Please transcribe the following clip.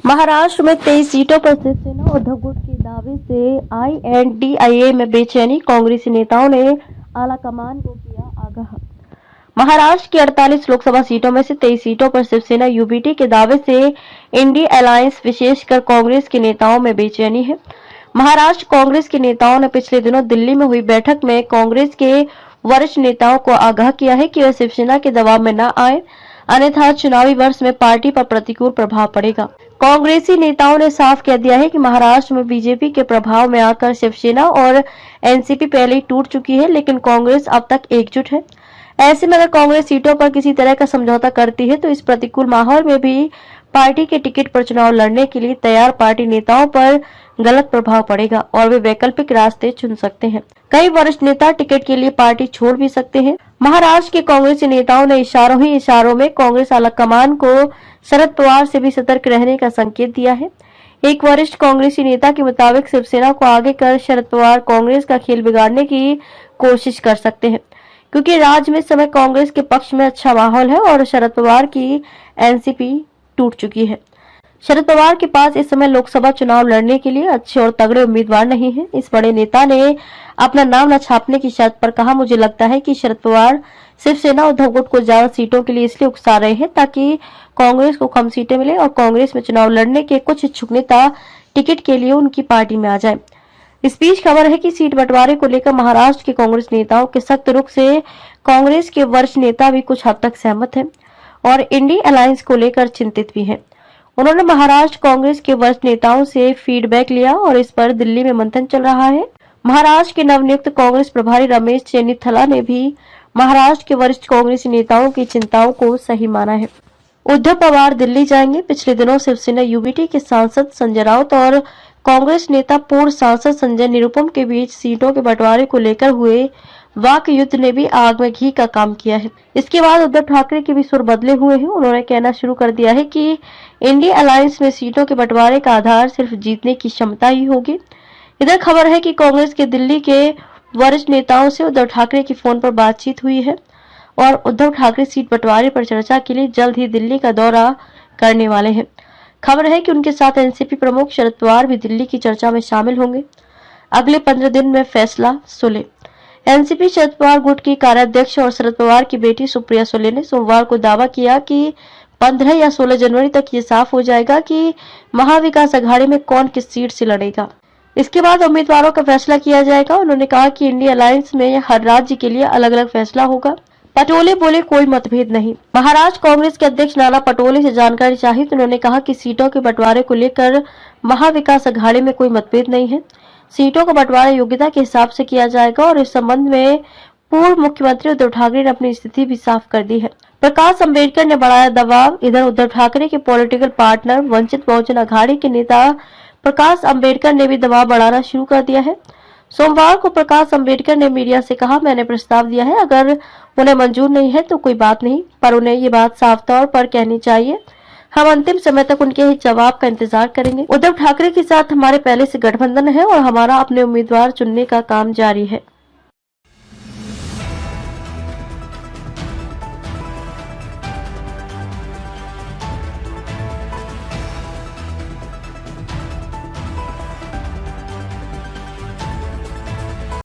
महाराष्ट्र में 23 सीटों पर शिवसेना उद्धव गुट के दावे से INDIA में बेचैनी, कांग्रेसी नेताओं ने आलाकमान को किया आगाह। महाराष्ट्र की 48 लोकसभा सीटों में से 23 सीटों पर शिवसेना यूबीटी के दावे से इंडिया अलायंस विशेषकर कांग्रेस के नेताओं में बेचैनी है। महाराष्ट्र कांग्रेस के नेताओं ने पिछले दिनों दिल्ली में हुई बैठक में कांग्रेस के वरिष्ठ नेताओं को आगाह किया है कि वे शिवसेना के दबाव में न आए, अन्यथा चुनावी वर्ष में पार्टी पर प्रतिकूल प्रभाव पड़ेगा। कांग्रेसी नेताओं ने साफ कह दिया है कि महाराष्ट्र में बीजेपी के प्रभाव में आकर शिवसेना और एनसीपी पहले ही टूट चुकी है, लेकिन कांग्रेस अब तक एकजुट है। ऐसे में अगर कांग्रेस सीटों पर किसी तरह का समझौता करती है तो इस प्रतिकूल माहौल में भी पार्टी के टिकट पर चुनाव लड़ने के लिए तैयार पार्टी नेताओं पर गलत प्रभाव पड़ेगा और वे वैकल्पिक रास्ते चुन सकते हैं। कई वरिष्ठ नेता टिकट के लिए पार्टी छोड़ भी सकते हैं। महाराष्ट्र के कांग्रेसी नेताओं ने इशारों में कांग्रेस आलाकमान को शरद पवार से भी सतर्क रहने का संकेत दिया है। एक वरिष्ठ कांग्रेसी नेता के मुताबिक शिवसेना को आगे कर शरद पवार कांग्रेस का खेल बिगाड़ने की कोशिश कर सकते हैं, क्योंकि राज्य में इस समय कांग्रेस के पक्ष में अच्छा माहौल है और शरद पवार की एनसीपी टूट चुकी है। शरद पवार के पास इस समय लोकसभा चुनाव लड़ने के लिए अच्छे और तगड़े उम्मीदवार नहीं हैं। इस बड़े नेता ने अपना नाम न छापने की शर्त पर कहा, मुझे लगता है कि शरद पवार शिवसेना उद्धव गुट को ज्यादा सीटों के लिए इसलिए उकसा रहे हैं ताकि कांग्रेस को कम सीटें मिले और कांग्रेस में चुनाव लड़ने के कुछ इच्छुक नेता टिकट के लिए उनकी पार्टी में आ जाए। इस बीच खबर है कि सीट बंटवारे को लेकर महाराष्ट्र के कांग्रेस नेताओं के सख्त रुख से कांग्रेस के वरिष्ठ नेता भी कुछ हद तक सहमत हैं और इंडिया अलायंस को लेकर चिंतित भी हैं। उन्होंने महाराष्ट्र कांग्रेस के वरिष्ठ नेताओं से फीडबैक लिया और इस पर दिल्ली में मंथन चल रहा है। महाराष्ट्र के नवनियुक्त कांग्रेस प्रभारी रमेश चेन्निथला ने भी महाराष्ट्र के वरिष्ठ कांग्रेसी नेताओं की चिंताओं को सही माना है। उद्धव पवार दिल्ली जाएंगे। पिछले दिनों शिवसेना यूबीटी के सांसद संजय राउत और कांग्रेस नेता पूर्व सांसद संजय निरुपम के बीच सीटों के बंटवारे को लेकर हुए वाक युद्ध ने भी आग में घी का काम किया है। इसके बाद उद्धव ठाकरे के भी सुर बदले हुए हैं। उन्होंने कहना शुरू कर दिया है कि इंडिया अलायंस में सीटों के बंटवारे का आधार सिर्फ जीतने की क्षमता ही होगी। इधर खबर है कि कांग्रेस के दिल्ली के वरिष्ठ नेताओं से उद्धव ठाकरे की फोन पर बातचीत हुई है और उद्धव ठाकरे सीट बंटवारे पर चर्चा के लिए जल्द ही दिल्ली का दौरा करने वाले हैं। खबर है कि उनके साथ एनसीपी प्रमुख शरद पवार भी दिल्ली की चर्चा में शामिल होंगे। अगले 15 दिन में फैसला सुले। एनसीपी शरद पवार गुट की कार्याध्यक्ष और शरद पवार की बेटी सुप्रिया सुले ने सोमवार को दावा किया कि 15 या 16 जनवरी तक ये साफ हो जाएगा कि महाविकास अघाड़ी में कौन किस सीट से लड़ेगा। इसके बाद उम्मीदवारों का फैसला किया जाएगा। उन्होंने कहा कि इंडिया अलायंस में हर राज्य के लिए अलग अलग फैसला होगा। पटोले बोले, कोई मतभेद नहीं। महाराष्ट्र कांग्रेस के अध्यक्ष नाना पटोले से जानकारी चाहिए तो उन्होंने कहा कि सीटों के बंटवारे को लेकर महाविकास अघाड़ी में कोई मतभेद नहीं है। सीटों का बंटवारा योग्यता के हिसाब से किया जाएगा और इस संबंध में पूर्व मुख्यमंत्री उद्धव ठाकरे ने अपनी स्थिति भी साफ कर दी है। प्रकाश अंबेडकर ने बढ़ाया दबाव। इधर उद्धव ठाकरे के पॉलिटिकल पार्टनर वंचित बहुजन अघाड़ी के नेता प्रकाश अंबेडकर ने भी दबाव बढ़ाना शुरू कर दिया है। सोमवार को प्रकाश अंबेडकर ने मीडिया से कहा, मैंने प्रस्ताव दिया है, अगर उन्हें मंजूर नहीं है तो कोई बात नहीं, पर उन्हें ये बात साफ तौर पर कहनी चाहिए। हम अंतिम समय तक उनके जवाब का इंतजार करेंगे। उद्धव ठाकरे के साथ हमारे पहले से गठबंधन है और हमारा अपने उम्मीदवार चुनने का काम जारी है।